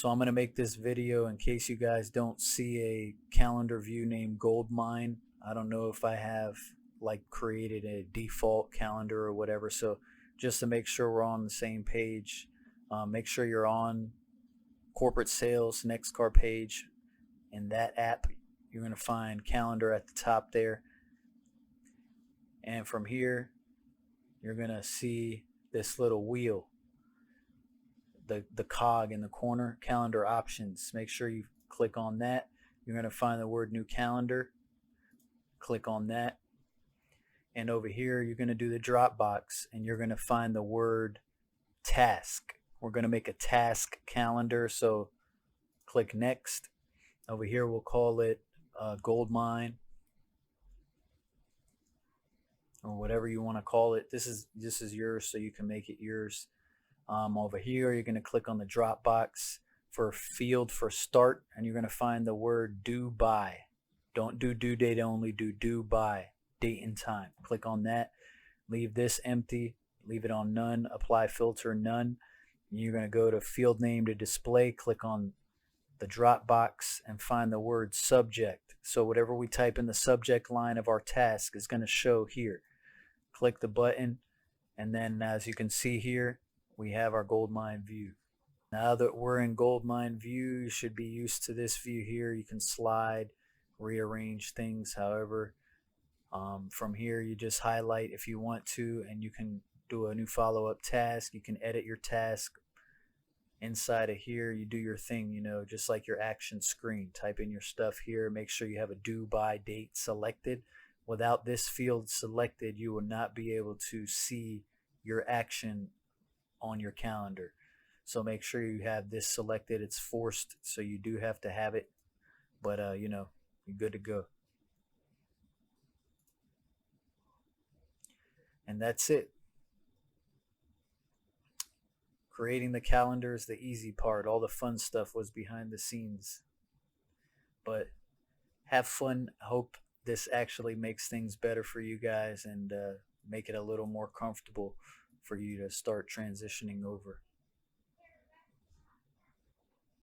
So I'm going to make this video in case you guys don't see a calendar view named Goldmine. I don't know if I have like created a default calendar or whatever. So just to make sure we're on the same page, make sure you're on corporate sales next car page. In that app, you're going to find calendar at the top there. And from here, you're going to see this little wheel, the cog in the corner, calendar options. Make sure you click on that. You're going to find the word new calendar. Click on that. And over here, you're going to do the drop box and you're going to find the word task. We're going to make a task calendar. So click next. Over here, we'll call it Goldmine or whatever you want to call it. This is yours, so you can make it yours. Over here, you're going to click on the drop box for field for start, and you're going to find the word due by. Don't do due date only, do due by, date and time. Click on that. Leave this empty. Leave it on none. Apply filter none. You're going to go to field name to display. Click on the drop box and find the word subject. So whatever we type in the subject line of our task is going to show here. Click the button, and then as you can see here, we have our Goldmine view. Now that we're in Goldmine view, you should be used to this view here. You can slide, rearrange things however. From here, you just highlight if you want to, and you can do a new follow-up task. You can edit your task inside of here. You do your thing, you know, just like your action screen. Type in your stuff here. Make sure you have a due by date selected. Without this field selected, you will not be able to see your action on your calendar. So make sure you have this selected. It's forced, so you do have to have it, but you know, you're good to go. And that's it. Creating the calendar is the easy part. All the fun stuff was behind the scenes. But have fun. Hope this actually makes things better for you guys and make it a little more comfortable for you to start transitioning over.